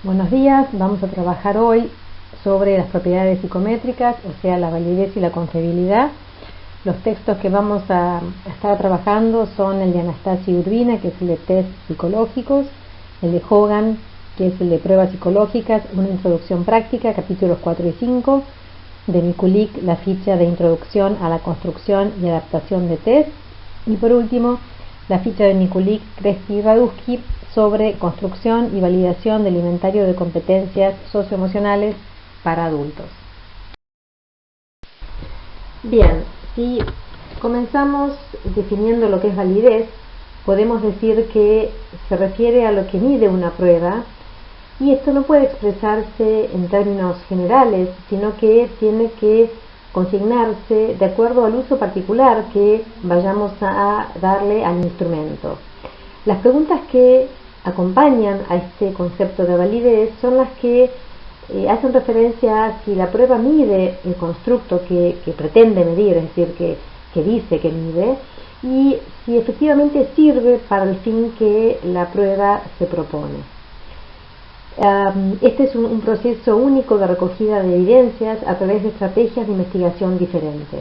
Buenos días, vamos a trabajar hoy sobre las propiedades psicométricas, o sea, la validez y la confiabilidad. Los textos que vamos a estar trabajando son el de Anastasia Urbina, que es el de test psicológicos, el de Hogan, que es el de pruebas psicológicas, una introducción práctica, capítulos 4 y 5, de Mikulik, la ficha de introducción a la construcción y adaptación de test, y por último, la ficha de Mikulik, Kresge y Radusky sobre construcción y validación del inventario de competencias socioemocionales para adultos. Bien, si comenzamos definiendo lo que es validez, podemos decir que se refiere a lo que mide una prueba, y esto no puede expresarse en términos generales, sino que tiene que consignarse de acuerdo al uso particular que vayamos a darle al instrumento. Las preguntas que acompañan a este concepto de validez son las que hacen referencia a si la prueba mide el constructo que pretende medir, es decir, que dice que mide, y si efectivamente sirve para el fin que la prueba se propone. Este es un proceso único de recogida de evidencias a través de estrategias de investigación diferentes.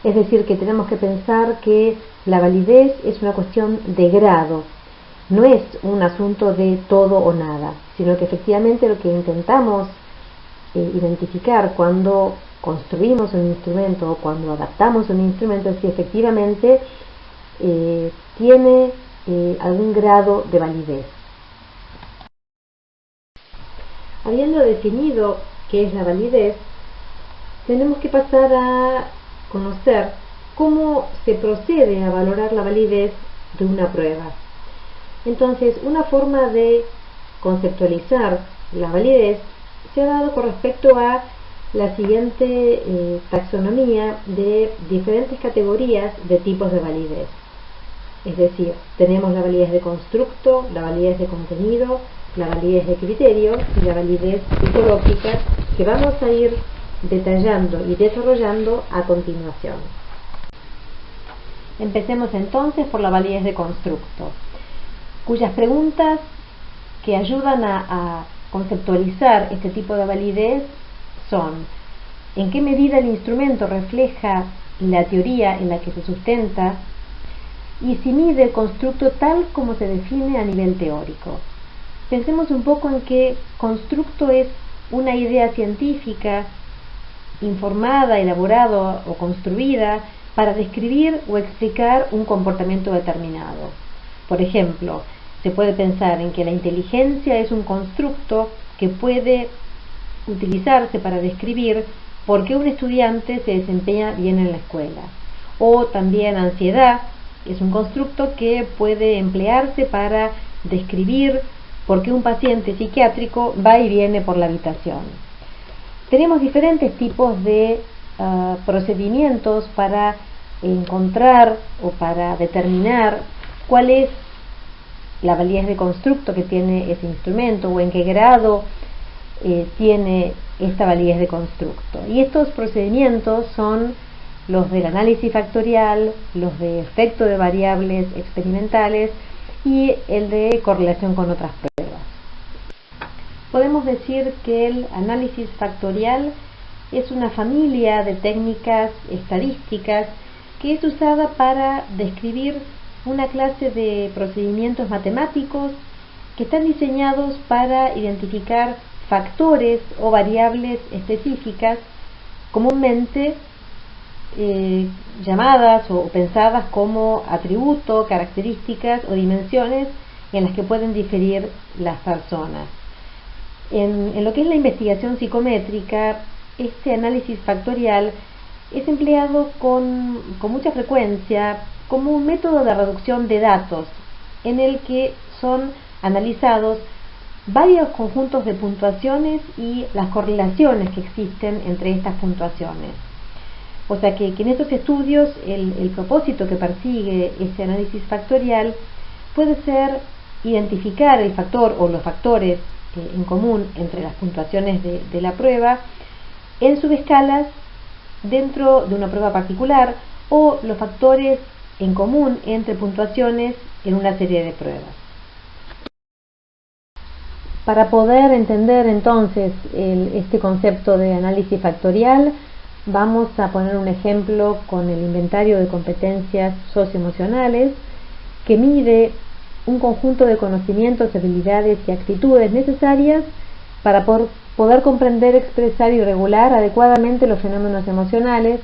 Es decir, que tenemos que pensar que la validez es una cuestión de grado, no es un asunto de todo o nada, sino que efectivamente lo que intentamos identificar cuando construimos un instrumento o cuando adaptamos un instrumento es si efectivamente tiene algún grado de validez. Habiendo definido qué es la validez, tenemos que pasar a conocer cómo se procede a valorar la validez de una prueba. Entonces, una forma de conceptualizar la validez se ha dado con respecto a la siguiente taxonomía de diferentes categorías de tipos de validez. Es decir, tenemos la validez de constructo, la validez de contenido, la validez de criterio y la validez psicológica, que vamos a ir detallando y desarrollando a continuación. Empecemos entonces por la validez de constructo, cuyas preguntas que ayudan a conceptualizar este tipo de validez son: ¿en qué medida el instrumento refleja la teoría en la que se sustenta? Y si mide el constructo tal como se define a nivel teórico. Pensemos un poco en que constructo es una idea científica informada, elaborada o construida para describir o explicar un comportamiento determinado. Por ejemplo, se puede pensar en que la inteligencia es un constructo que puede utilizarse para describir por qué un estudiante se desempeña bien en la escuela. O también ansiedad es un constructo que puede emplearse para describir por qué un paciente psiquiátrico va y viene por la habitación. Tenemos diferentes tipos de procedimientos para encontrar o para determinar cuál es la validez de constructo que tiene ese instrumento o en qué grado tiene esta validez de constructo. Y estos procedimientos son los del análisis factorial, los de efecto de variables experimentales y el de correlación con otras pruebas. Podemos decir que el análisis factorial es una familia de técnicas estadísticas que es usada para describir una clase de procedimientos matemáticos que están diseñados para identificar factores o variables específicas, comúnmente llamadas o pensadas como atributos, características o dimensiones en las que pueden diferir las personas. En lo que es la investigación psicométrica, este análisis factorial es empleado con mucha frecuencia como un método de reducción de datos en el que son analizados varios conjuntos de puntuaciones y las correlaciones que existen entre estas puntuaciones. O sea que en estos estudios el propósito que persigue este análisis factorial puede ser identificar el factor o los factores en común entre las puntuaciones de la prueba en subescalas dentro de una prueba particular, o los factores en común entre puntuaciones en una serie de pruebas. Para poder entender entonces este concepto de análisis factorial, vamos a poner un ejemplo con el inventario de competencias socioemocionales, que mide un conjunto de conocimientos, habilidades y actitudes necesarias para poder comprender, expresar y regular adecuadamente los fenómenos emocionales,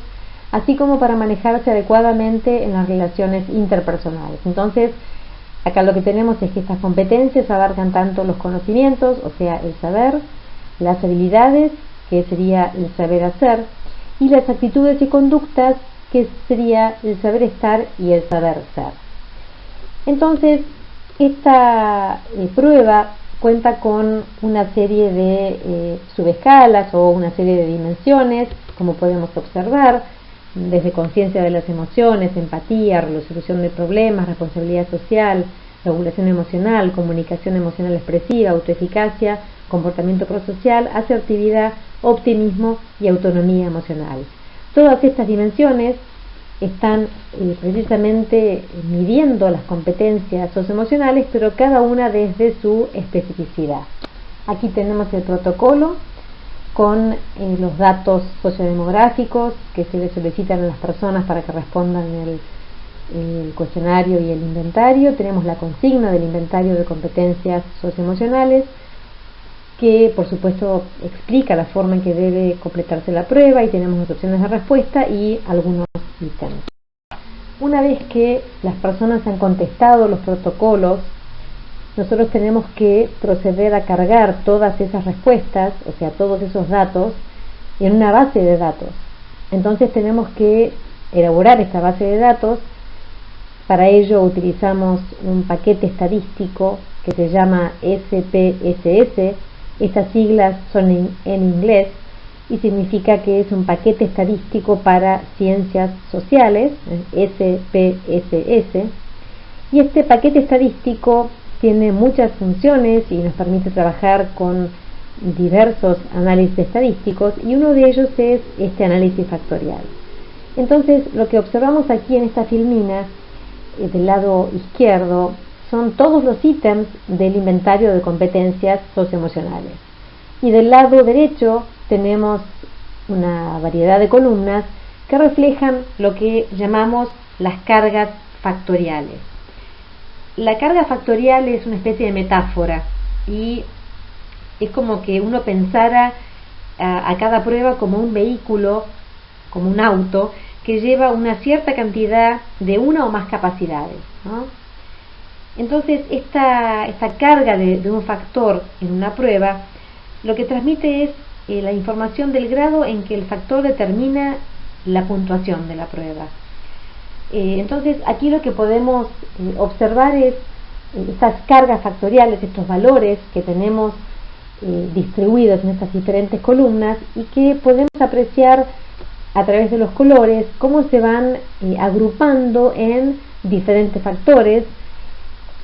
así como para manejarse adecuadamente en las relaciones interpersonales. Entonces, acá lo que tenemos es que estas competencias abarcan tanto los conocimientos, o sea, el saber, las habilidades, que sería el saber hacer, y las actitudes y conductas, que sería el saber estar y el saber ser. Entonces, esta prueba cuenta con una serie de subescalas o una serie de dimensiones, como podemos observar, desde conciencia de las emociones, empatía, resolución de problemas, responsabilidad social, regulación emocional, comunicación emocional expresiva, autoeficacia, comportamiento prosocial, asertividad, optimismo y autonomía emocional. Todas estas dimensiones están precisamente midiendo las competencias socioemocionales, pero cada una desde su especificidad. Aquí tenemos el protocolo con los datos sociodemográficos que se le solicitan a las personas para que respondan el cuestionario y el inventario. Tenemos la consigna del inventario de competencias socioemocionales, que por supuesto explica la forma en que debe completarse la prueba, y tenemos las opciones de respuesta y algunos ítems. Una vez que las personas han contestado los protocolos, nosotros tenemos que proceder a cargar todas esas respuestas, o sea, todos esos datos, en una base de datos. Entonces tenemos que elaborar esta base de datos. Para ello utilizamos un paquete estadístico que se llama SPSS. Estas siglas son en inglés y significa que es un paquete estadístico para ciencias sociales, SPSS. Y este paquete estadístico tiene muchas funciones y nos permite trabajar con diversos análisis estadísticos, y uno de ellos es este análisis factorial. Entonces, lo que observamos aquí en esta filmina, del lado izquierdo, son todos los ítems del inventario de competencias socioemocionales, y del lado derecho tenemos una variedad de columnas que reflejan lo que llamamos las cargas factoriales. La carga factorial es una especie de metáfora, y es como que uno pensara a cada prueba como un vehículo, como un auto, que lleva una cierta cantidad de una o más capacidades, ¿no? Entonces, esta carga de un factor en una prueba lo que transmite es la información del grado en que el factor determina la puntuación de la prueba. Entonces, aquí lo que podemos observar es estas cargas factoriales, estos valores que tenemos distribuidos en estas diferentes columnas, y que podemos apreciar a través de los colores cómo se van agrupando en diferentes factores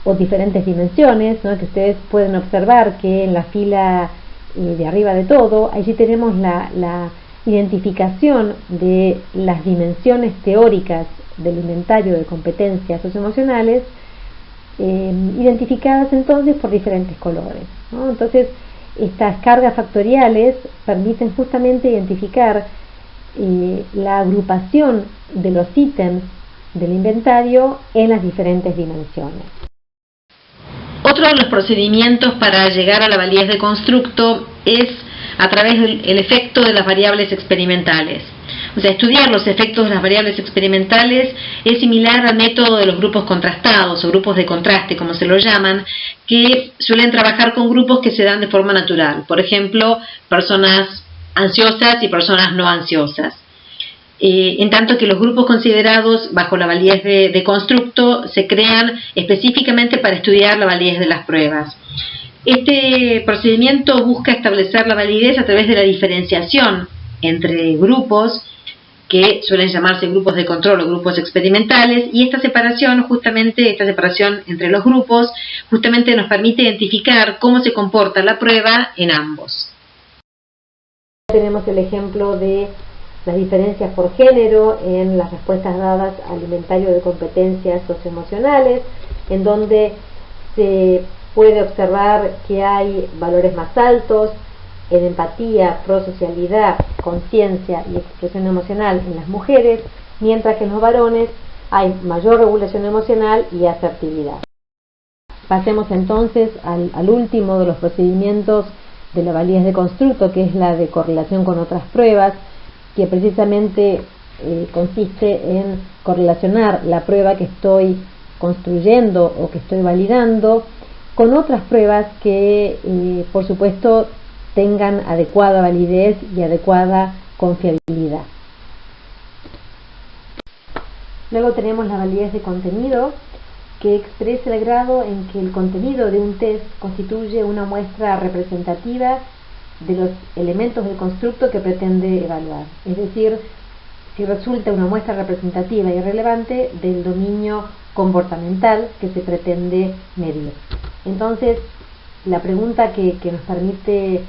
o diferentes dimensiones, ¿no? Que ustedes pueden observar que en la fila de arriba de todo, allí tenemos la identificación de las dimensiones teóricas del inventario de competencias socioemocionales, identificadas entonces por diferentes colores, ¿no? Entonces, estas cargas factoriales permiten justamente identificar la agrupación de los ítems del inventario en las diferentes dimensiones. Otro de los procedimientos para llegar a la validez de constructo es a través del efecto de las variables experimentales. O sea, estudiar los efectos de las variables experimentales es similar al método de los grupos contrastados o grupos de contraste, como se lo llaman, que suelen trabajar con grupos que se dan de forma natural. Por ejemplo, personas ansiosas y personas no ansiosas. En tanto que los grupos considerados bajo la validez de constructo se crean específicamente para estudiar la validez de las pruebas. Este procedimiento busca establecer la validez a través de la diferenciación entre grupos, que suelen llamarse grupos de control o grupos experimentales, y esta separación entre los grupos justamente nos permite identificar cómo se comporta la prueba en ambos. Tenemos el ejemplo de las diferencias por género en las respuestas dadas al inventario de competencias socioemocionales, en donde se puede observar que hay valores más altos en empatía, prosocialidad, conciencia y expresión emocional en las mujeres, mientras que en los varones hay mayor regulación emocional y asertividad. Pasemos entonces al último de los procedimientos de la validez de constructo, que es la de correlación con otras pruebas, que precisamente consiste en correlacionar la prueba que estoy construyendo o que estoy validando con otras pruebas que, por supuesto, tengan adecuada validez y adecuada confiabilidad. Luego tenemos la validez de contenido, que expresa el grado en que el contenido de un test constituye una muestra representativa de los elementos del constructo que pretende evaluar. Es decir, si resulta una muestra representativa y relevante del dominio comportamental que se pretende medir. Entonces, la pregunta que nos permite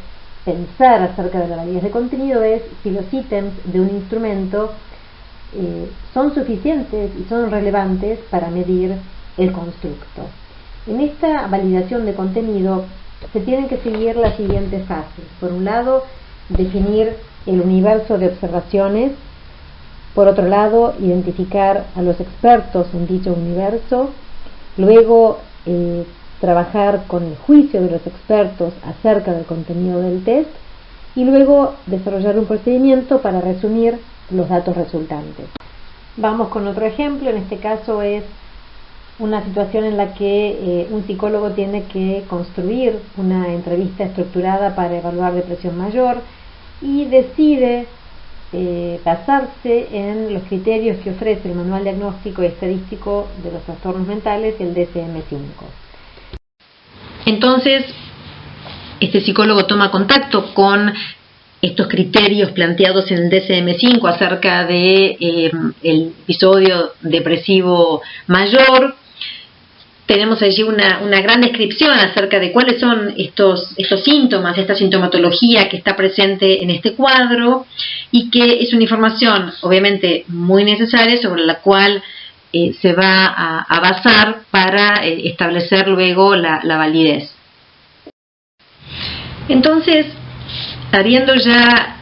pensar acerca de la validez de contenido es si los ítems de un instrumento son suficientes y son relevantes para medir el constructo. En esta validación de contenido se tienen que seguir las siguientes fases. Por un lado, definir el universo de observaciones. Por otro lado, identificar a los expertos en dicho universo. Luego, trabajar con el juicio de los expertos acerca del contenido del test. Y luego, desarrollar un procedimiento para resumir los datos resultantes. Vamos con otro ejemplo. En este caso es una situación en la que un psicólogo tiene que construir una entrevista estructurada para evaluar depresión mayor y decide basarse en los criterios que ofrece el Manual Diagnóstico y Estadístico de los Trastornos Mentales, el DSM-5. Entonces, este psicólogo toma contacto con estos criterios planteados en el DSM-5 acerca de el episodio depresivo mayor. Tenemos allí una gran descripción acerca de cuáles son estos síntomas, esta sintomatología que está presente en este cuadro y que es una información obviamente muy necesaria sobre la cual se va a basar para establecer luego la validez. Entonces, habiendo ya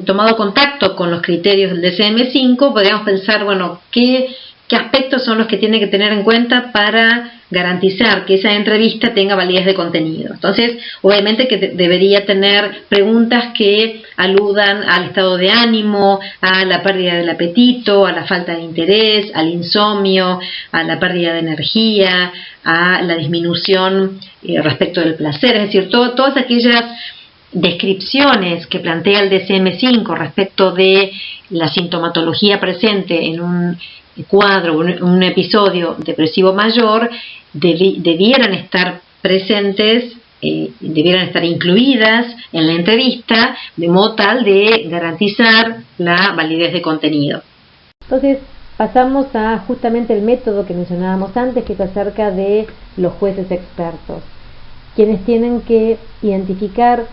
tomado contacto con los criterios del DSM-5, podríamos pensar, bueno, ¿qué aspectos son los que tiene que tener en cuenta para garantizar que esa entrevista tenga validez de contenido? Entonces, obviamente que debería tener preguntas que aludan al estado de ánimo, a la pérdida del apetito, a la falta de interés, al insomnio, a la pérdida de energía, a la disminución respecto del placer, es decir, todas aquellas descripciones que plantea el DSM-5 respecto de la sintomatología presente en un cuadro, un episodio depresivo mayor, debieran estar presentes, debieran estar incluidas en la entrevista, de modo tal de garantizar la validez de contenido. Entonces, pasamos a justamente el método que mencionábamos antes, que es acerca de los jueces expertos, quienes tienen que identificar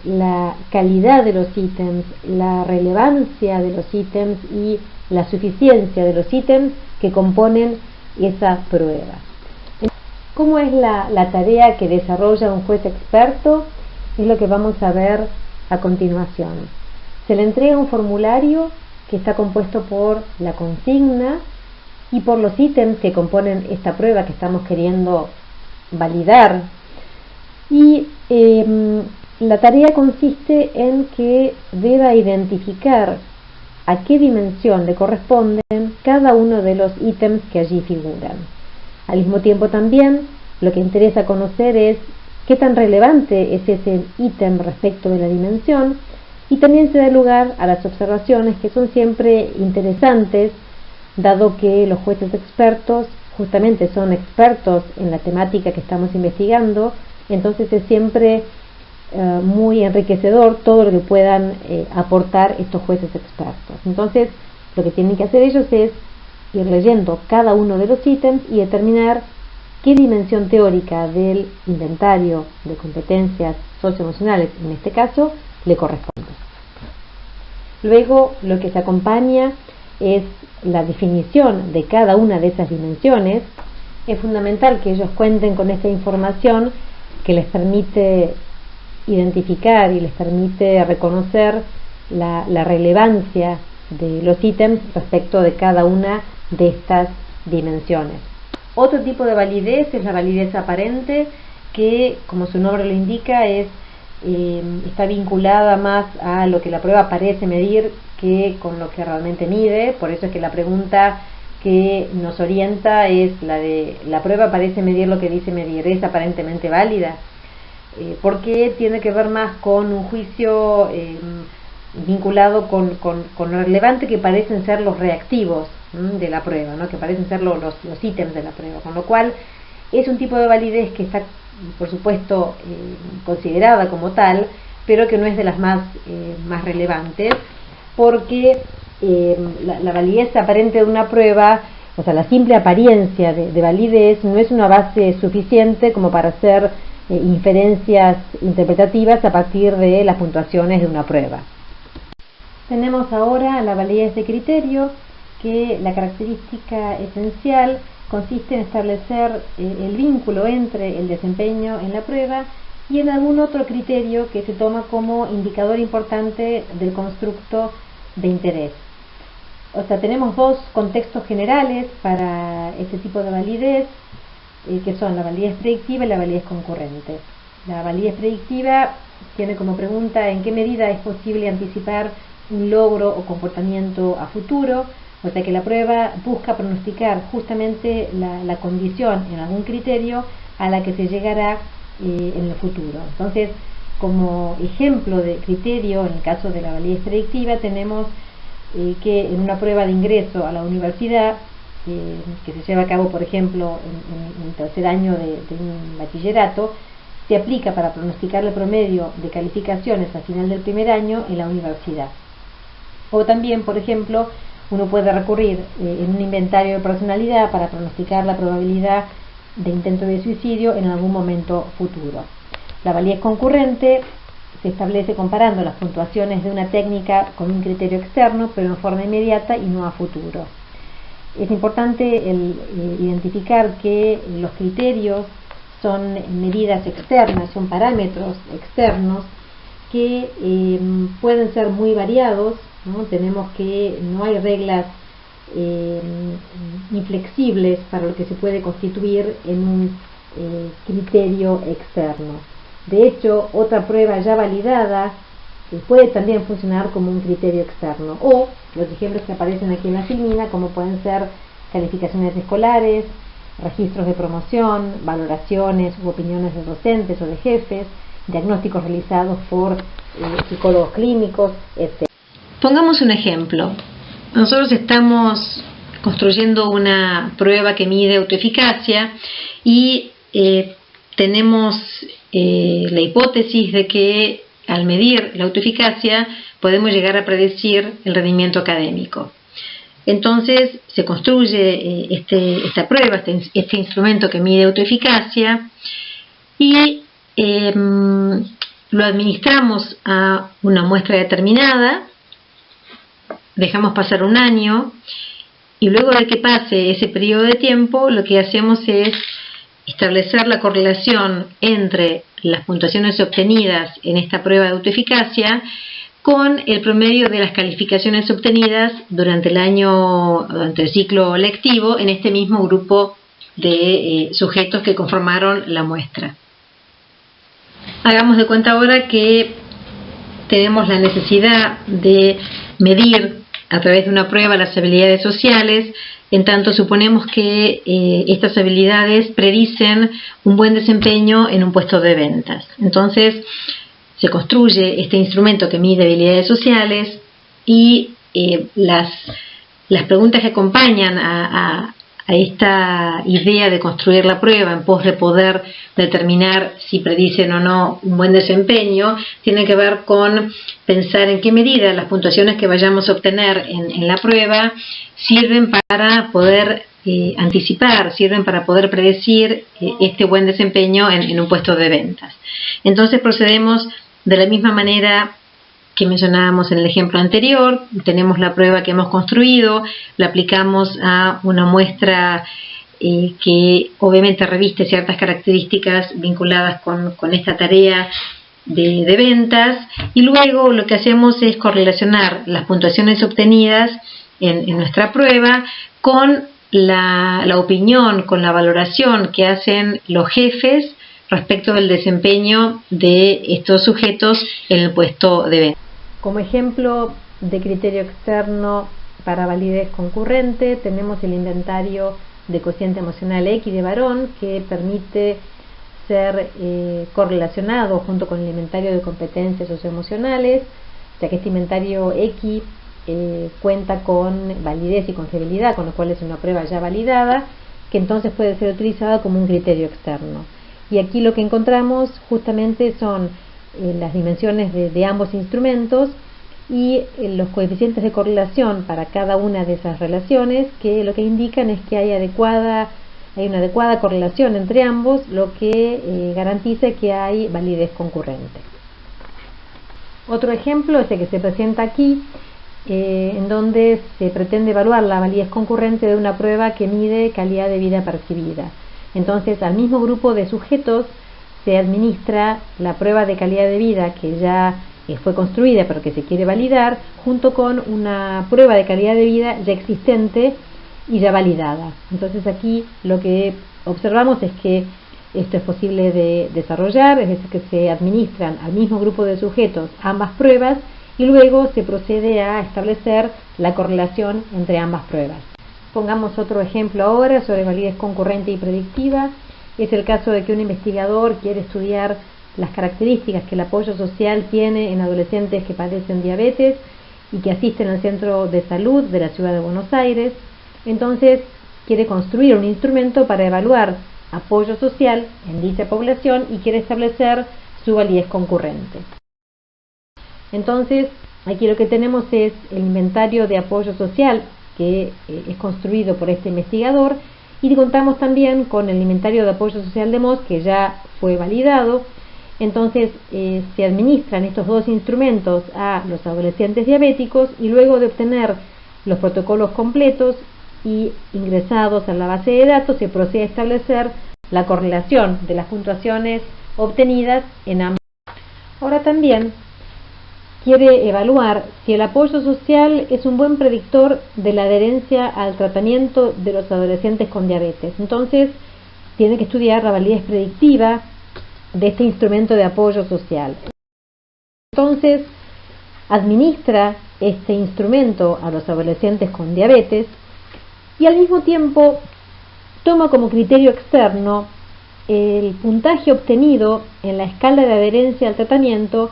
la calidad de los ítems, la relevancia de los ítems y la suficiencia de los ítems que componen esa prueba. ¿Cómo es la tarea que desarrolla un juez experto? Es lo que vamos a ver a continuación. Se le entrega un formulario que está compuesto por la consigna y por los ítems que componen esta prueba que estamos queriendo validar. Y la tarea consiste en que deba identificar a qué dimensión le corresponden cada uno de los ítems que allí figuran. Al mismo tiempo también lo que interesa conocer es qué tan relevante es ese ítem respecto de la dimensión, y también se da lugar a las observaciones, que son siempre interesantes, dado que los jueces expertos justamente son expertos en la temática que estamos investigando. Entonces es siempre muy enriquecedor todo lo que puedan aportar estos jueces expertos. Entonces, lo que tienen que hacer ellos es ir leyendo cada uno de los ítems y determinar qué dimensión teórica del inventario de competencias socioemocionales, en este caso, le corresponde. Luego, lo que se acompaña es la definición de cada una de esas dimensiones, Es fundamental que ellos cuenten con esta información que les permite identificar y les permite reconocer la relevancia de los ítems respecto de cada una de estas dimensiones. Otro tipo de validez es la validez aparente, que, como su nombre lo indica, está vinculada más a lo que la prueba parece medir que con lo que realmente mide. Por eso es que la pregunta que nos orienta es la de: ¿la prueba parece medir lo que dice medir? ¿Es aparentemente válida? Porque tiene que ver más con un juicio vinculado con lo relevante que parecen ser los reactivos de la prueba, ¿no? Que parecen ser los ítems de la prueba, con lo cual es un tipo de validez que está, por supuesto, considerada como tal, pero que no es de las más relevantes, porque la validez aparente de una prueba, o sea, la simple apariencia de validez, no es una base suficiente como para hacer inferencias interpretativas a partir de las puntuaciones de una prueba. Tenemos ahora la validez de criterio, que la característica esencial consiste en establecer el vínculo entre el desempeño en la prueba y en algún otro criterio que se toma como indicador importante del constructo de interés. O sea, tenemos dos contextos generales para este tipo de validez, que son la validez predictiva y la validez concurrente. La validez predictiva tiene como pregunta en qué medida es posible anticipar un logro o comportamiento a futuro, o sea que la prueba busca pronosticar justamente la condición en algún criterio a la que se llegará en el futuro. Entonces, como ejemplo de criterio, en el caso de la validez predictiva, tenemos que en una prueba de ingreso a la universidad, que se lleva a cabo, por ejemplo, en el tercer año de un bachillerato, se aplica para pronosticar el promedio de calificaciones al final del primer año en la universidad. O también, por ejemplo, uno puede recurrir en un inventario de personalidad para pronosticar la probabilidad de intento de suicidio en algún momento futuro. La validez concurrente se establece comparando las puntuaciones de una técnica con un criterio externo, pero en forma inmediata y no a futuro. Es importante identificar que los criterios son medidas externas, son parámetros externos que pueden ser muy variados, ¿no? Tenemos que no hay reglas inflexibles para lo que se puede constituir en un criterio externo. De hecho, otra prueba ya validada puede también funcionar como un criterio externo, o los ejemplos que aparecen aquí en la filmina, como pueden ser calificaciones escolares, registros de promoción, valoraciones u opiniones de docentes o de jefes, diagnósticos realizados por psicólogos clínicos, etc. Pongamos un ejemplo. Nosotros estamos construyendo una prueba que mide autoeficacia y tenemos la hipótesis de que al medir la autoeficacia podemos llegar a predecir el rendimiento académico. Entonces se construye esta prueba, este instrumento que mide autoeficacia, y lo administramos a una muestra determinada, dejamos pasar un año y luego de que pase ese periodo de tiempo lo que hacemos es establecer la correlación entre las puntuaciones obtenidas en esta prueba de autoeficacia con el promedio de las calificaciones obtenidas durante el ciclo lectivo en este mismo grupo de sujetos que conformaron la muestra. Hagamos de cuenta ahora que tenemos la necesidad de medir a través de una prueba las habilidades sociales, en tanto suponemos que estas habilidades predicen un buen desempeño en un puesto de ventas. Entonces se construye este instrumento que mide habilidades sociales y las preguntas que acompañan a esta idea de construir la prueba en pos de poder determinar si predicen o no un buen desempeño tienen que ver con pensar en qué medida las puntuaciones que vayamos a obtener en la prueba sirven para poder anticipar, sirven para poder predecir este buen desempeño en un puesto de ventas. Entonces procedemos de la misma manera que mencionábamos en el ejemplo anterior. Tenemos la prueba que hemos construido, la aplicamos a una muestra que obviamente reviste ciertas características vinculadas con esta tarea de ventas, y luego lo que hacemos es correlacionar las puntuaciones obtenidas en nuestra prueba con la opinión, con la valoración que hacen los jefes respecto del desempeño de estos sujetos en el puesto de venta. Como ejemplo de criterio externo para validez concurrente tenemos el inventario de cociente emocional X de varón, que permite ser correlacionado junto con el inventario de competencias socioemocionales, ya que este inventario X cuenta con validez y confiabilidad, con lo cual es una prueba ya validada, que entonces puede ser utilizada como un criterio externo. Y aquí lo que encontramos justamente son las dimensiones de ambos instrumentos y los coeficientes de correlación para cada una de esas relaciones, que lo que indican es que hay una adecuada correlación entre ambos, lo que garantiza que hay validez concurrente. Otro ejemplo es el que se presenta aquí, en donde se pretende evaluar la validez concurrente de una prueba que mide calidad de vida percibida. Entonces, al mismo grupo de sujetos se administra la prueba de calidad de vida que ya fue construida pero que se quiere validar, junto con una prueba de calidad de vida ya existente y ya validada. Entonces aquí lo que observamos es que esto es posible de desarrollar, es decir, que se administran al mismo grupo de sujetos ambas pruebas y luego se procede a establecer la correlación entre ambas pruebas. Pongamos otro ejemplo ahora sobre validez concurrente y predictiva. Es el caso de que un investigador quiere estudiar las características que el apoyo social tiene en adolescentes que padecen diabetes y que asisten al centro de salud de la ciudad de Buenos Aires. Entonces quiere construir un instrumento para evaluar apoyo social en dicha población y quiere establecer su validez concurrente. Entonces aquí lo que tenemos es el inventario de apoyo social que es construido por este investigador, y contamos también con el inventario de apoyo social de MOS, que ya fue validado. Entonces se administran estos dos instrumentos a los adolescentes diabéticos y luego de obtener los protocolos completos y ingresados a la base de datos se procede a establecer la correlación de las puntuaciones obtenidas en ambos. Ahora también quiere evaluar si el apoyo social es un buen predictor de la adherencia al tratamiento de los adolescentes con diabetes. Entonces tiene que estudiar la validez predictiva de este instrumento de apoyo social. Entonces administra este instrumento a los adolescentes con diabetes y al mismo tiempo toma como criterio externo el puntaje obtenido en la escala de adherencia al tratamiento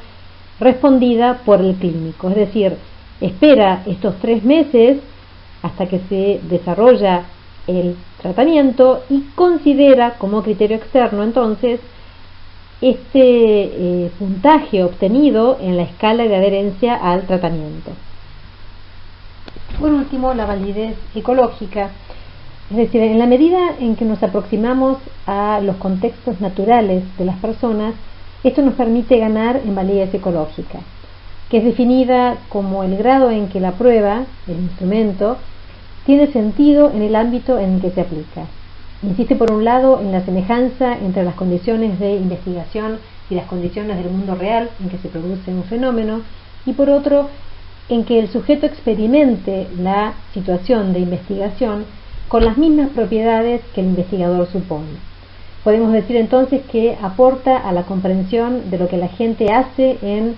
respondida por el clínico, es decir, espera estos 3 meses hasta que se desarrolla el tratamiento y considera como criterio externo entonces este puntaje obtenido en la escala de adherencia al tratamiento. Por último, la validez ecológica, es decir, en la medida en que nos aproximamos a los contextos naturales de las personas, esto nos permite ganar en validez ecológica, que es definida como el grado en que la prueba, el instrumento, tiene sentido en el ámbito en que se aplica. Insiste por un lado en la semejanza entre las condiciones de investigación y las condiciones del mundo real en que se produce un fenómeno, y por otro en que el sujeto experimente la situación de investigación con las mismas propiedades que el investigador supone. Podemos decir entonces que aporta a la comprensión de lo que la gente hace en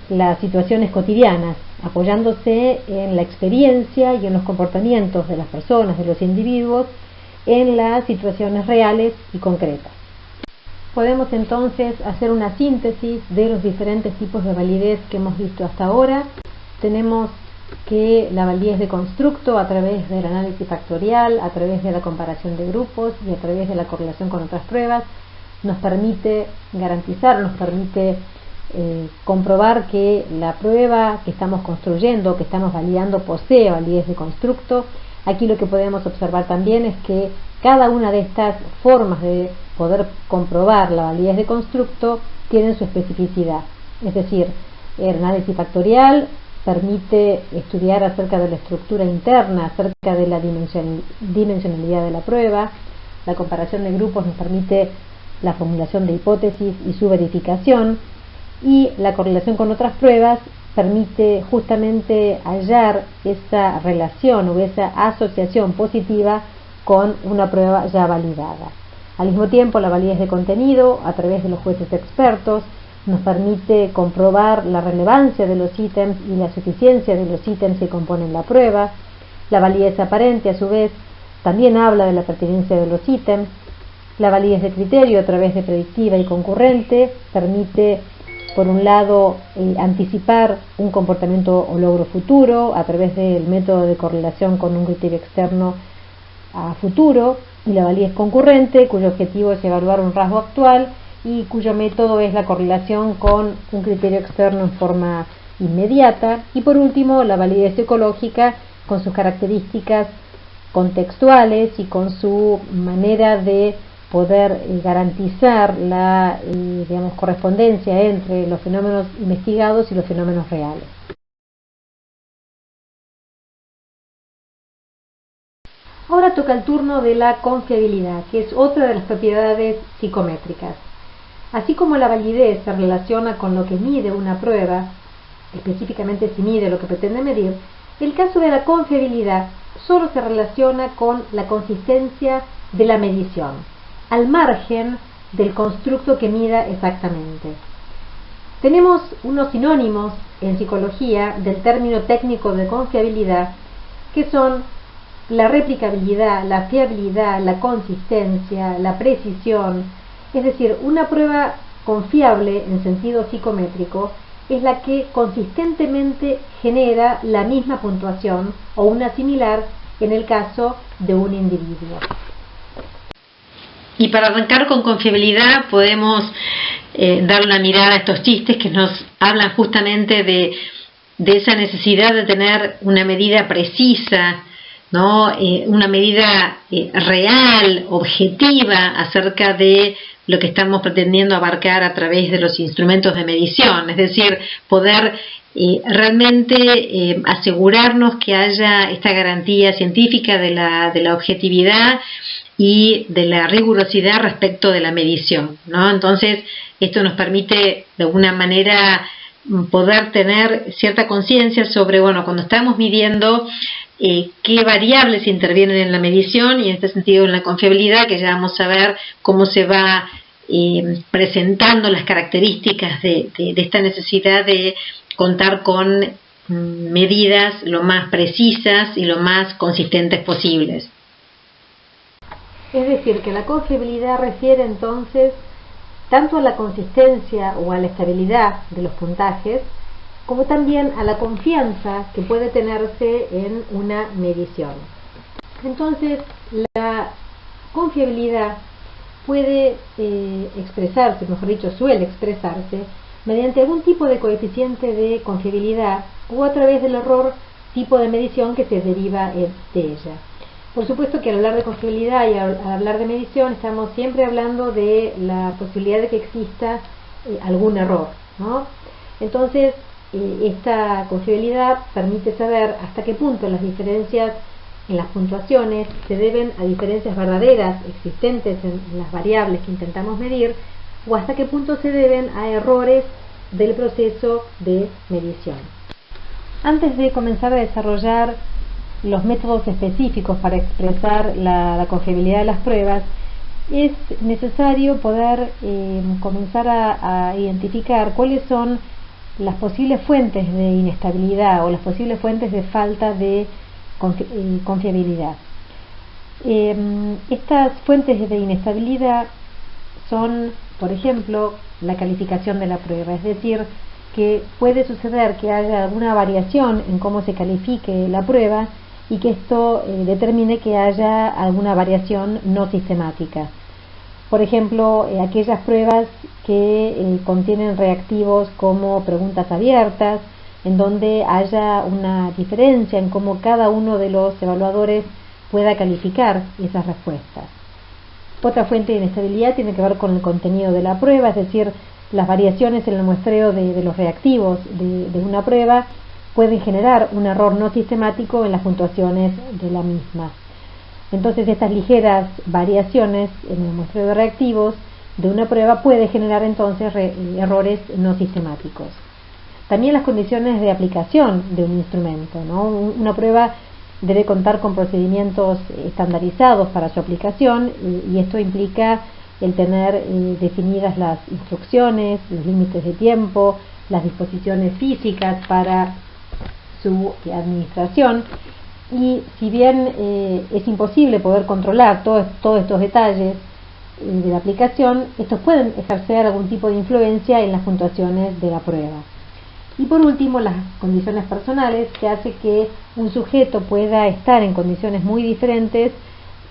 las situaciones cotidianas, apoyándose en la experiencia y en los comportamientos de las personas, de los individuos, en las situaciones reales y concretas. Podemos entonces hacer una síntesis de los diferentes tipos de validez que hemos visto hasta ahora. Tenemos que la validez de constructo a través del análisis factorial, a través de la comparación de grupos y a través de la correlación con otras pruebas nos permite garantizar, nos permite comprobar que la prueba que estamos construyendo, que estamos validando, posee validez de constructo. Aquí lo que podemos observar también es que cada una de estas formas de poder comprobar la validez de constructo tienen su especificidad, es decir, el análisis factorial permite estudiar acerca de la estructura interna, acerca de la dimensionalidad de la prueba. La comparación de grupos nos permite la formulación de hipótesis y su verificación, y la correlación con otras pruebas permite justamente hallar esa relación o esa asociación positiva con una prueba ya validada. Al mismo tiempo, la validez de contenido a través de los jueces expertos nos permite comprobar la relevancia de los ítems y la suficiencia de los ítems que componen la prueba. La validez aparente, a su vez, también habla de la pertinencia de los ítems. La validez de criterio a través de predictiva y concurrente permite, por un lado, anticipar un comportamiento o logro futuro a través del método de correlación con un criterio externo a futuro, y la validez concurrente, cuyo objetivo es evaluar un rasgo actual y cuyo método es la correlación con un criterio externo en forma inmediata. Y por último, la validez ecológica, con sus características contextuales y con su manera de poder garantizar la correspondencia entre los fenómenos investigados y los fenómenos reales. Ahora toca el turno de la confiabilidad, que es otra de las propiedades psicométricas. Así como la validez se relaciona con lo que mide una prueba, específicamente si mide lo que pretende medir, el caso de la confiabilidad solo se relaciona con la consistencia de la medición, al margen del constructo que mida exactamente. Tenemos unos sinónimos en psicología del término técnico de confiabilidad, que son la replicabilidad, la fiabilidad, la consistencia, la precisión. Es decir, una prueba confiable en sentido psicométrico es la que consistentemente genera la misma puntuación o una similar en el caso de un individuo. Y para arrancar con confiabilidad podemos dar una mirada a estos chistes que nos hablan justamente de esa necesidad de tener una medida precisa, ¿no? Una medida real, objetiva acerca de lo que estamos pretendiendo abarcar a través de los instrumentos de medición, es decir, poder realmente asegurarnos que haya esta garantía científica de la objetividad y de la rigurosidad respecto de la medición, ¿no? Entonces, esto nos permite de alguna manera poder tener cierta conciencia sobre, cuando estamos midiendo, qué variables intervienen en la medición, y en este sentido en la confiabilidad, que ya vamos a ver cómo se va presentando las características de esta necesidad de contar con medidas lo más precisas y lo más consistentes posibles. Es decir, que la confiabilidad refiere entonces tanto a la consistencia o a la estabilidad de los puntajes, como también a la confianza que puede tenerse en una medición. Entonces, la confiabilidad puede expresarse, mejor dicho, suele expresarse, mediante algún tipo de coeficiente de confiabilidad o a través del error tipo de medición que se deriva de ella. Por supuesto que al hablar de confiabilidad y al hablar de medición estamos siempre hablando de la posibilidad de que exista algún error, ¿no? Entonces, esta confiabilidad permite saber hasta qué punto las diferencias en las puntuaciones se deben a diferencias verdaderas existentes en las variables que intentamos medir, o hasta qué punto se deben a errores del proceso de medición. Antes de comenzar a desarrollar los métodos específicos para expresar la confiabilidad de las pruebas, es necesario poder comenzar a identificar cuáles son las posibles fuentes de inestabilidad o las posibles fuentes de falta de confiabilidad. Estas fuentes de inestabilidad son, por ejemplo, la calificación de la prueba, es decir, que puede suceder que haya alguna variación en cómo se califique la prueba y que esto determine que haya alguna variación no sistemática. Por ejemplo, aquellas pruebas que contienen reactivos como preguntas abiertas, en donde haya una diferencia en cómo cada uno de los evaluadores pueda calificar esas respuestas. Otra fuente de inestabilidad tiene que ver con el contenido de la prueba, es decir, las variaciones en el muestreo de los reactivos de una prueba pueden generar un error no sistemático en las puntuaciones de la misma. Entonces, estas ligeras variaciones en el muestreo de reactivos de una prueba puede generar entonces errores no sistemáticos. También las condiciones de aplicación de un instrumento, ¿no? Una prueba debe contar con procedimientos estandarizados para su aplicación, y esto implica el tener definidas las instrucciones, los límites de tiempo, las disposiciones físicas para su administración. Y si bien es imposible poder controlar todos estos detalles de la aplicación, estos pueden ejercer algún tipo de influencia en las puntuaciones de la prueba. Y por último, las condiciones personales, que hace que un sujeto pueda estar en condiciones muy diferentes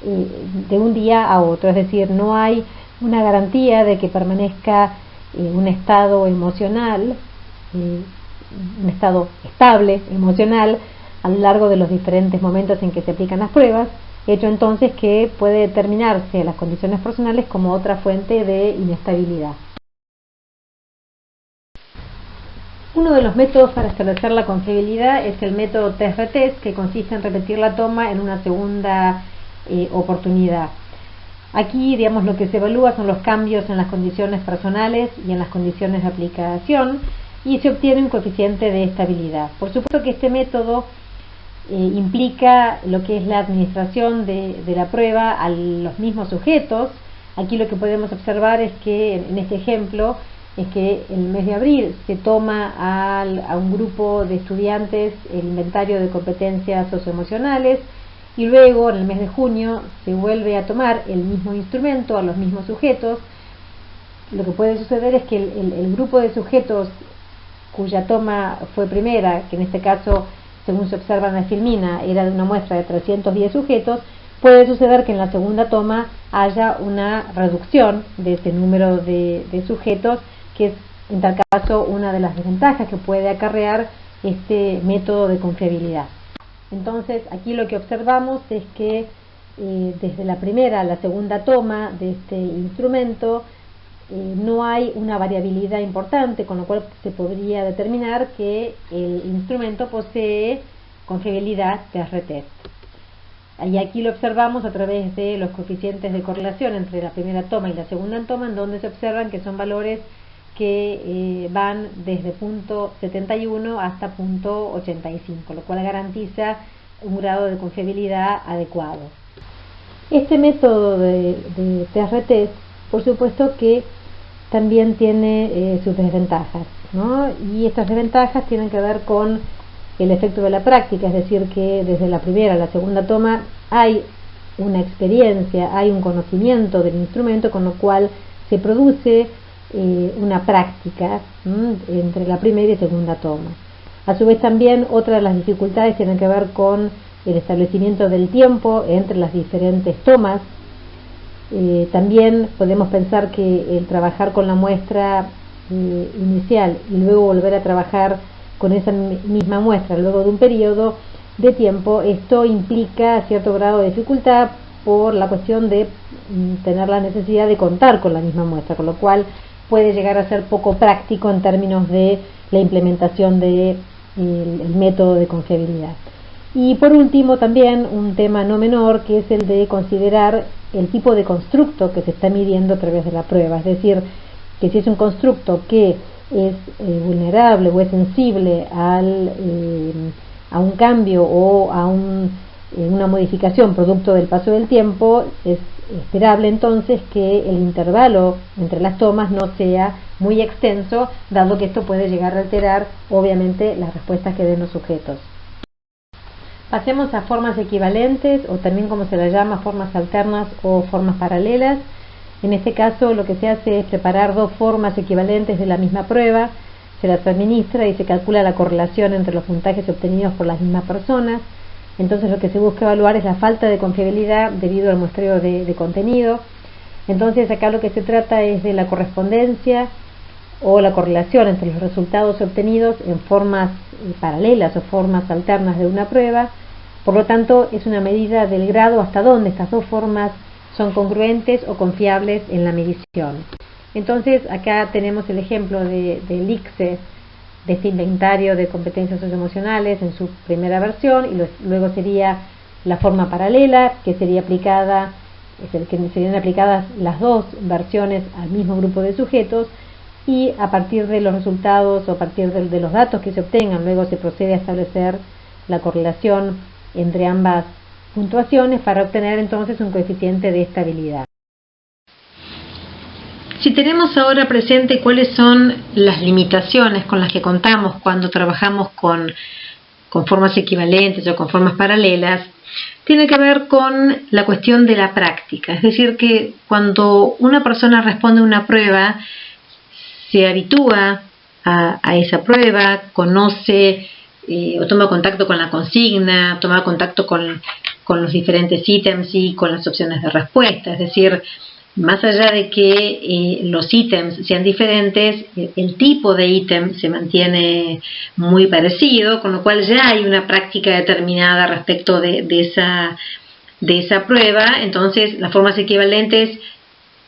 de un día a otro. Es decir, no hay una garantía de que permanezca un estado emocional, un estado estable emocional a lo largo de los diferentes momentos en que se aplican las pruebas, hecho entonces que puede determinarse las condiciones personales como otra fuente de inestabilidad. Uno de los métodos para establecer la confiabilidad es el método test-retest, que consiste en repetir la toma en una segunda oportunidad. Aquí, digamos, lo que se evalúa son los cambios en las condiciones personales y en las condiciones de aplicación, y se obtiene un coeficiente de estabilidad. Por supuesto que este método implica lo que es la administración de la prueba a los mismos sujetos. Aquí lo que podemos observar es que en este ejemplo es que en el mes de abril se toma a un grupo de estudiantes el inventario de competencias socioemocionales, y luego en el mes de junio se vuelve a tomar el mismo instrumento a los mismos sujetos. Lo que puede suceder es que el grupo de sujetos cuya toma fue primera, que en este caso, según se observa en la filmina, era de una muestra de 310 sujetos, puede suceder que en la segunda toma haya una reducción de este número de sujetos, que es en tal caso una de las desventajas que puede acarrear este método de confiabilidad. Entonces, aquí lo que observamos es que desde la primera a la segunda toma de este instrumento no hay una variabilidad importante, con lo cual se podría determinar que el instrumento posee confiabilidad test-retest. Y aquí lo observamos a través de los coeficientes de correlación entre la primera toma y la segunda toma, en donde se observan que son valores que van desde punto 71 hasta punto 85, lo cual garantiza un grado de confiabilidad adecuado. Este método de test-retest, por supuesto que también tiene sus desventajas, ¿no? Y estas desventajas tienen que ver con el efecto de la práctica, es decir, que desde la primera a la segunda toma hay una experiencia, hay un conocimiento del instrumento, con lo cual se produce una práctica entre la primera y segunda toma. A su vez, también otra de las dificultades tiene que ver con el establecimiento del tiempo entre las diferentes tomas. También podemos pensar que el trabajar con la muestra inicial y luego volver a trabajar con esa misma muestra luego de un periodo de tiempo, esto implica cierto grado de dificultad por la cuestión de tener la necesidad de contar con la misma muestra, con lo cual puede llegar a ser poco práctico en términos de la implementación del método de confiabilidad. Y por último, también un tema no menor, que es el de considerar el tipo de constructo que se está midiendo a través de la prueba. Es decir, que si es un constructo que es vulnerable o es sensible a un cambio o a una modificación producto del paso del tiempo, es esperable entonces que el intervalo entre las tomas no sea muy extenso, dado que esto puede llegar a alterar obviamente las respuestas que den los sujetos. Pasemos a formas equivalentes, o también como se las llama, formas alternas o formas paralelas. En este caso lo que se hace es preparar dos formas equivalentes de la misma prueba, se las administra y se calcula la correlación entre los puntajes obtenidos por las mismas personas. Entonces lo que se busca evaluar es la falta de confiabilidad debido al muestreo de contenido. Entonces acá lo que se trata es de la correspondencia o la correlación entre los resultados obtenidos en formas paralelas o formas alternas de una prueba. Por lo tanto, es una medida del grado hasta donde estas dos formas son congruentes o confiables en la medición. Entonces acá tenemos el ejemplo del ICSE de este inventario de competencias socioemocionales en su primera versión, y luego sería la forma paralela, que sería aplicada, que serían aplicadas las dos versiones al mismo grupo de sujetos, y a partir de los resultados o a partir de los datos que se obtengan, luego se procede a establecer la correlación entre ambas puntuaciones para obtener entonces un coeficiente de estabilidad. Si tenemos ahora presente cuáles son las limitaciones con las que contamos cuando trabajamos con formas equivalentes o con formas paralelas, tiene que ver con la cuestión de la práctica. Es decir, que cuando una persona responde una prueba, se habitúa a esa prueba, conoce o toma contacto con la consigna, toma contacto con los diferentes ítems y con las opciones de respuesta. Es decir, más allá de que los ítems sean diferentes, el tipo de ítem se mantiene muy parecido, con lo cual ya hay una práctica determinada respecto de esa prueba. Entonces, las formas equivalentes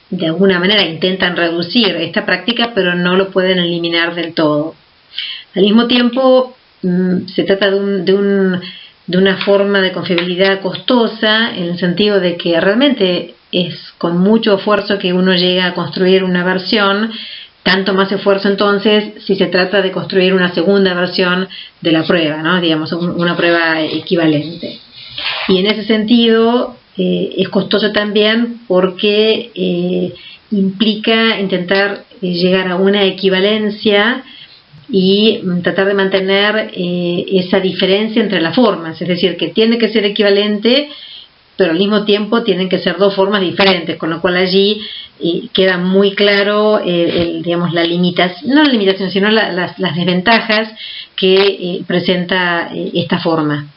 de alguna manera intentan reducir esta práctica, pero no lo pueden eliminar del todo. Al mismo tiempo, se trata de una forma de confiabilidad costosa, en el sentido de que realmente es con mucho esfuerzo que uno llega a construir una versión, tanto más esfuerzo entonces si se trata de construir una segunda versión de la prueba, ¿no? Digamos, una prueba equivalente. Y en ese sentido es costoso también porque implica intentar llegar a una equivalencia y tratar de mantener esa diferencia entre las formas, es decir, que tiene que ser equivalente, pero al mismo tiempo tienen que ser dos formas diferentes, con lo cual allí queda muy claro, digamos, la limitación, no la limitación, sino las desventajas que presenta esta forma.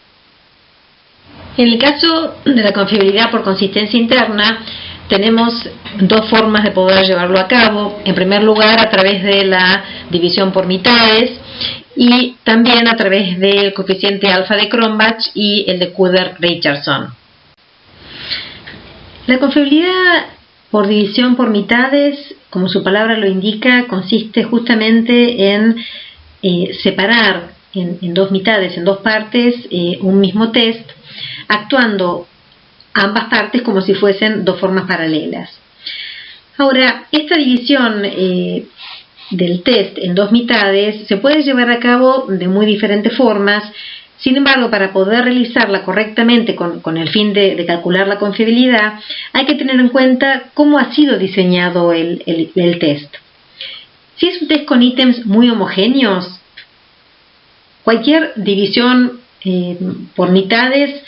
En el caso de la confiabilidad por consistencia interna, tenemos dos formas de poder llevarlo a cabo. En primer lugar, a través de la división por mitades, y también a través del coeficiente alfa de Cronbach y el de Kuder-Richardson. La confiabilidad por división por mitades, como su palabra lo indica, consiste justamente en separar en dos mitades, en dos partes, un mismo test, actuando ambas partes como si fuesen dos formas paralelas. Ahora, esta división del test en dos mitades se puede llevar a cabo de muy diferentes formas. Sin embargo, para poder realizarla correctamente con el fin de calcular la confiabilidad, hay que tener en cuenta cómo ha sido diseñado el test. Si es un test con ítems muy homogéneos, cualquier división por mitades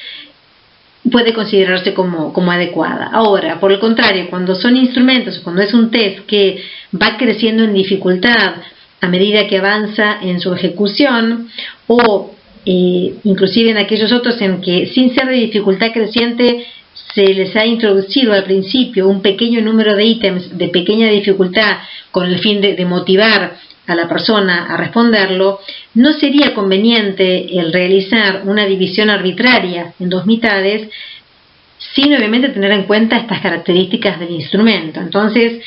puede considerarse como adecuada. Ahora, por el contrario, cuando son instrumentos, cuando es un test que va creciendo en dificultad a medida que avanza en su ejecución, o inclusive en aquellos otros en que sin ser de dificultad creciente se les ha introducido al principio un pequeño número de ítems de pequeña dificultad con el fin de motivar a la persona a responderlo, no sería conveniente el realizar una división arbitraria en dos mitades sin obviamente tener en cuenta estas características del instrumento. Entonces,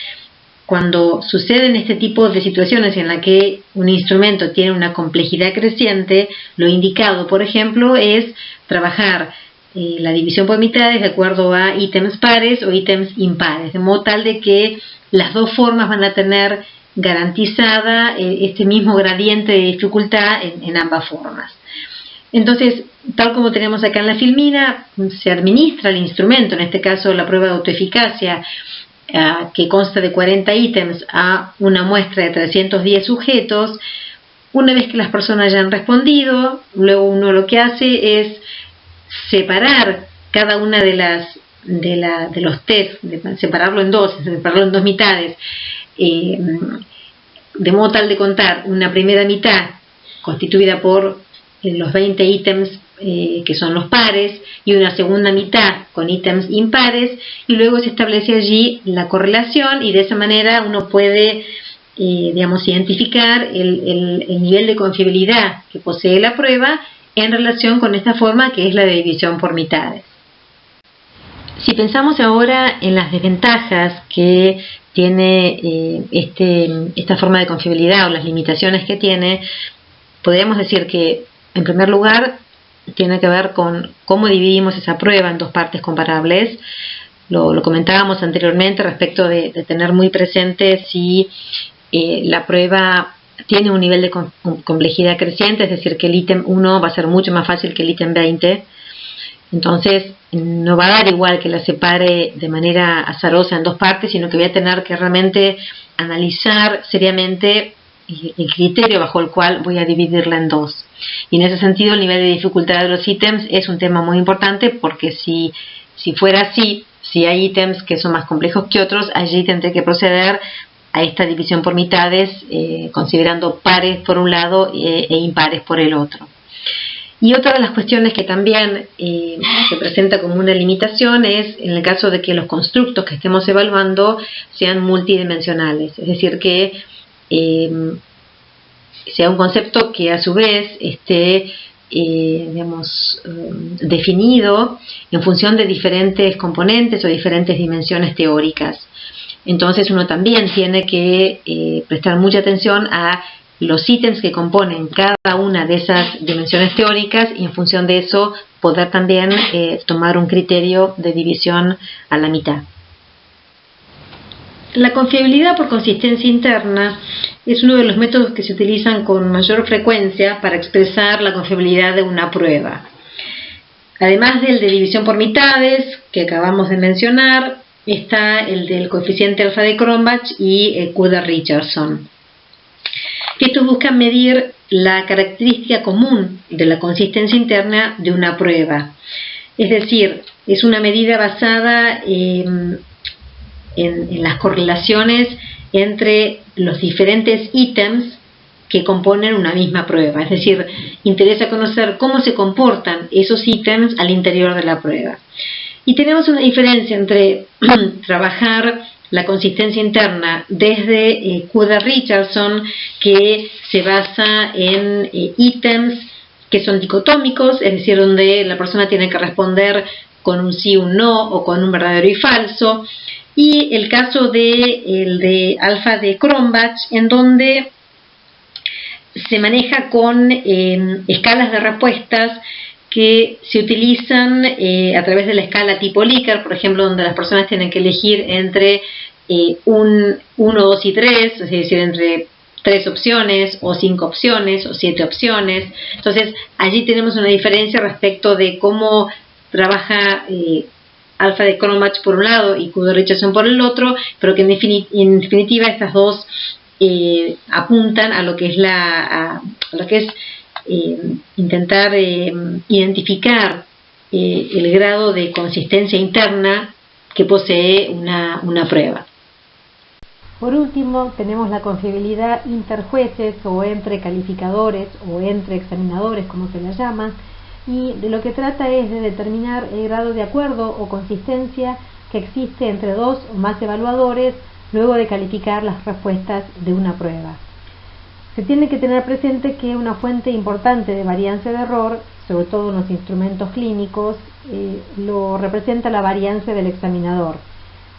cuando suceden este tipo de situaciones en las que un instrumento tiene una complejidad creciente, lo indicado, por ejemplo, es trabajar la división por mitades de acuerdo a ítems pares o ítems impares, de modo tal de que las dos formas van a tener garantizada este mismo gradiente de dificultad en ambas formas. Entonces, tal como tenemos acá en la filmina, se administra el instrumento, en este caso la prueba de autoeficacia, que consta de 40 ítems a una muestra de 310 sujetos. Una vez que las personas ya han respondido, luego uno lo que hace es separar cada una de los test, separarlo en dos mitades, de modo tal de contar una primera mitad constituida por los 20 ítems que son los pares, y una segunda mitad con ítems impares, y luego se establece allí la correlación, y de esa manera uno puede identificar el nivel de confiabilidad que posee la prueba en relación con esta forma que es la de división por mitades. Si pensamos ahora en las desventajas que tiene esta forma de confiabilidad o las limitaciones que tiene, podríamos decir que, en primer lugar, tiene que ver con cómo dividimos esa prueba en dos partes comparables. Lo comentábamos anteriormente respecto de tener muy presente si la prueba tiene un nivel de complejidad creciente, es decir, que el ítem 1 va a ser mucho más fácil que el ítem 20. Entonces, no va a dar igual que la separe de manera azarosa en dos partes, sino que voy a tener que realmente analizar seriamente el criterio bajo el cual voy a dividirla en dos. Y en ese sentido, el nivel de dificultad de los ítems es un tema muy importante, porque si fuera así, si hay ítems que son más complejos que otros, allí tendré que proceder a esta división por mitades, considerando pares por un lado e impares por el otro. Y otra de las cuestiones que también se presenta como una limitación es en el caso de que los constructos que estemos evaluando sean multidimensionales, es decir, que sea un concepto que a su vez esté definido en función de diferentes componentes o diferentes dimensiones teóricas. Entonces uno también tiene que prestar mucha atención a los ítems que componen cada una de esas dimensiones teóricas, y en función de eso poder también tomar un criterio de división a la mitad. La confiabilidad por consistencia interna es uno de los métodos que se utilizan con mayor frecuencia para expresar la confiabilidad de una prueba. Además del de división por mitades que acabamos de mencionar, está el del coeficiente alfa de Cronbach y el Q de Richardson. Estos buscan medir la característica común de la consistencia interna de una prueba. Es decir, es una medida basada en las correlaciones entre los diferentes ítems que componen una misma prueba. Es decir, interesa conocer cómo se comportan esos ítems al interior de la prueba. Y tenemos una diferencia entre trabajar la consistencia interna desde Q de Richardson, que se basa en ítems que son dicotómicos, es decir, donde la persona tiene que responder con un sí, un no, o con un verdadero y falso, y el caso de alfa de Cronbach, en donde se maneja con escalas de respuestas que se utilizan a través de la escala tipo Likert, por ejemplo, donde las personas tienen que elegir entre 1, 2 y 3, es decir, entre 3 opciones, o 5 opciones, o 7 opciones. Entonces, allí tenemos una diferencia respecto de cómo trabaja alfa de Cronbach por un lado y Q de Richardson por el otro, pero que en definitiva estas dos apuntan a lo que es intentar identificar el grado de consistencia interna que posee una prueba. Por último, tenemos la confiabilidad interjueces, o entre calificadores, o entre examinadores, como se la llama, y de lo que trata es de determinar el grado de acuerdo o consistencia que existe entre dos o más evaluadores luego de calificar las respuestas de una prueba. Se tiene que tener presente que una fuente importante de varianza de error, sobre todo en los instrumentos clínicos, lo representa la varianza del examinador.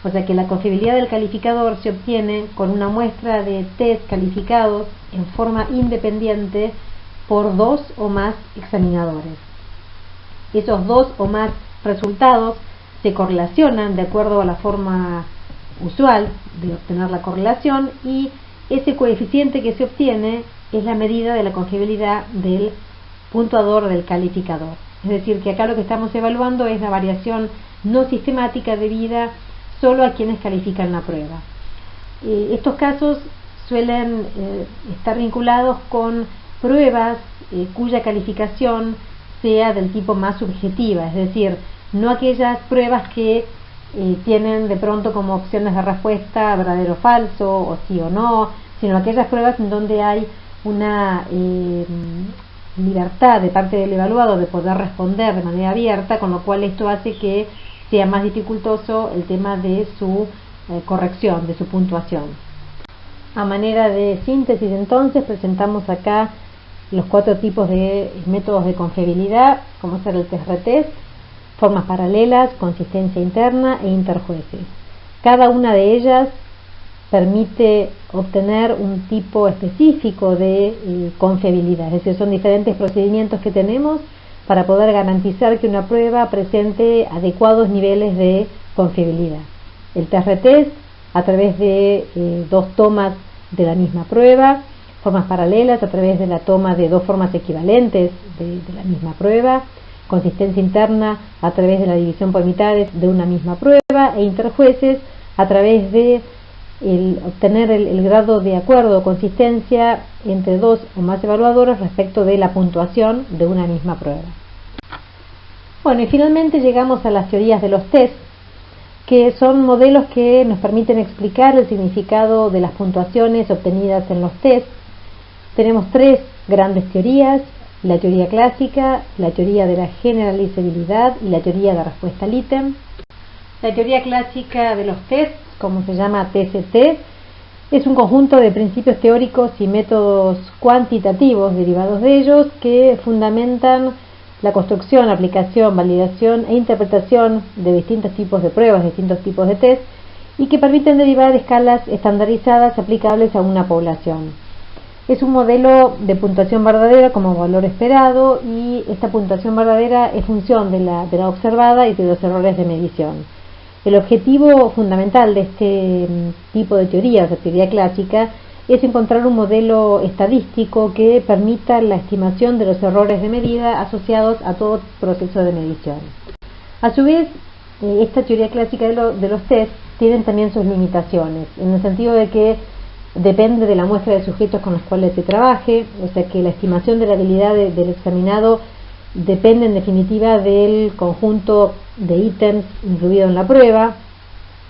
O sea que la confiabilidad del calificador se obtiene con una muestra de test calificados en forma independiente por dos o más examinadores. Esos dos o más resultados se correlacionan de acuerdo a la forma usual de obtener la correlación, y ese coeficiente que se obtiene es la medida de la confiabilidad del puntuador del calificador. Es decir, que acá lo que estamos evaluando es la variación no sistemática debida solo a quienes califican la prueba. Estos casos suelen estar vinculados con pruebas cuya calificación sea del tipo más subjetiva, es decir, no aquellas pruebas que tienen de pronto como opciones de respuesta verdadero o falso, o sí o no, sino aquellas pruebas en donde hay una libertad de parte del evaluado de poder responder de manera abierta, con lo cual esto hace que sea más dificultoso el tema de su corrección, de su puntuación. A manera de síntesis, entonces, presentamos acá los 4 tipos de métodos de confiabilidad, como ser el test-retest, formas paralelas, consistencia interna e interjueces. Cada una de ellas permite obtener un tipo específico de confiabilidad, es decir, son diferentes procedimientos que tenemos para poder garantizar que una prueba presente adecuados niveles de confiabilidad. El test-retest a través de 2 tomas de la misma prueba, formas paralelas a través de la toma de 2 formas equivalentes de la misma prueba, consistencia interna a través de la división por mitades de una misma prueba, e interjueces a través de obtener el grado de acuerdo o consistencia entre 2 o más evaluadores respecto de la puntuación de una misma prueba. Bueno, y finalmente llegamos a las teorías de los test, que son modelos que nos permiten explicar el significado de las puntuaciones obtenidas en los test. Tenemos 3 grandes teorías: la teoría clásica, la teoría de la generalizabilidad y la teoría de respuesta al ítem. La teoría clásica de los test, como se llama TST, es un conjunto de principios teóricos y métodos cuantitativos derivados de ellos que fundamentan la construcción, aplicación, validación e interpretación de distintos tipos de pruebas, distintos tipos de test, y que permiten derivar escalas estandarizadas aplicables a una población. Es un modelo de puntuación verdadera como valor esperado, y esta puntuación verdadera es función de la observada y de los errores de medición. El objetivo fundamental de este tipo de teoría, o sea, teoría clásica, es encontrar un modelo estadístico que permita la estimación de los errores de medida asociados a todo proceso de medición. A su vez, esta teoría clásica de los test tienen también sus limitaciones, en el sentido de que depende de la muestra de sujetos con los cuales se trabaje, o sea que la estimación de la habilidad del examinado depende en definitiva del conjunto de ítems incluido en la prueba,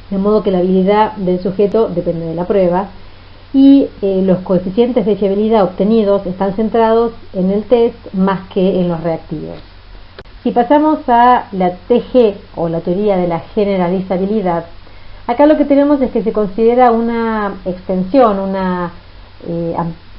de modo que la habilidad del sujeto depende de la prueba, y los coeficientes de fiabilidad obtenidos están centrados en el test más que en los reactivos. Si pasamos a la TG, o la teoría de la generalizabilidad, acá lo que tenemos es que se considera una extensión,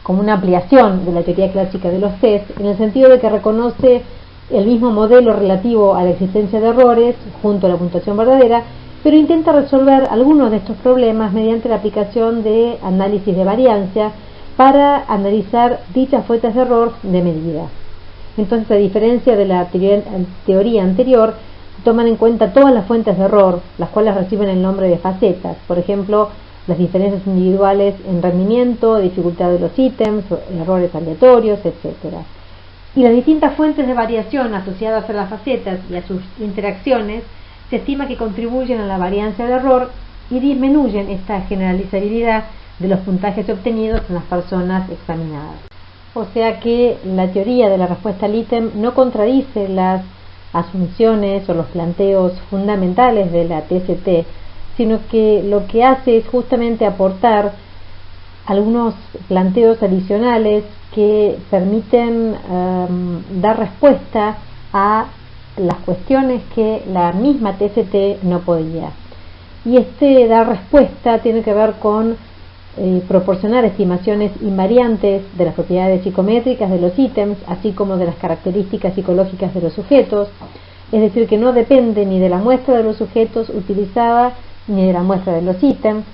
como una ampliación de la teoría clásica de los test, en el sentido de que reconoce el mismo modelo relativo a la existencia de errores junto a la puntuación verdadera, pero intenta resolver algunos de estos problemas mediante la aplicación de análisis de variancia para analizar dichas fuentes de error de medida. Entonces, a diferencia de la teoría anterior, toman en cuenta todas las fuentes de error, las cuales reciben el nombre de facetas, por ejemplo, las diferencias individuales en rendimiento, dificultad de los ítems, errores aleatorios, etc. Y las distintas fuentes de variación asociadas a las facetas y a sus interacciones se estima que contribuyen a la variancia de error y disminuyen esta generalizabilidad de los puntajes obtenidos en las personas examinadas. O sea que la teoría de la respuesta al ítem no contradice las asunciones o los planteos fundamentales de la TST, sino que lo que hace es justamente aportar algunos planteos adicionales que permiten dar respuesta a las cuestiones que la misma TST no podía. Y dar respuesta tiene que ver con proporcionar estimaciones invariantes de las propiedades psicométricas de los ítems, así como de las características psicológicas de los sujetos, es decir, que no depende ni de la muestra de los sujetos utilizada ni de la muestra de los ítems.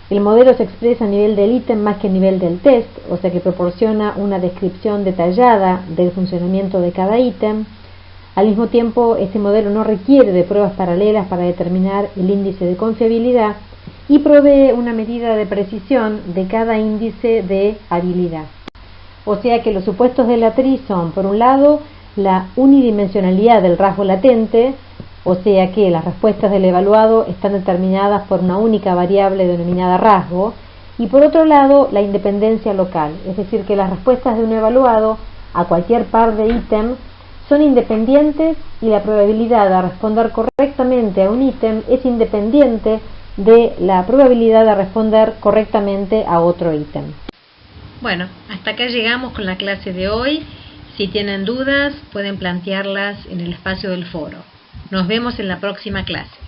El modelo se expresa a nivel del ítem más que a nivel del test, o sea que proporciona una descripción detallada del funcionamiento de cada ítem. Al mismo tiempo, este modelo no requiere de pruebas paralelas para determinar el índice de confiabilidad y provee una medida de precisión de cada índice de habilidad. O sea que los supuestos de la TRI son, por un lado, la unidimensionalidad del rasgo latente, o sea que las respuestas del evaluado están determinadas por una única variable denominada rasgo, y por otro lado, la independencia local, es decir, que las respuestas de un evaluado a cualquier par de ítem son independientes y la probabilidad de responder correctamente a un ítem es independiente de la probabilidad de responder correctamente a otro ítem. Bueno, hasta acá llegamos con la clase de hoy. Si tienen dudas, pueden plantearlas en el espacio del foro. Nos vemos en la próxima clase.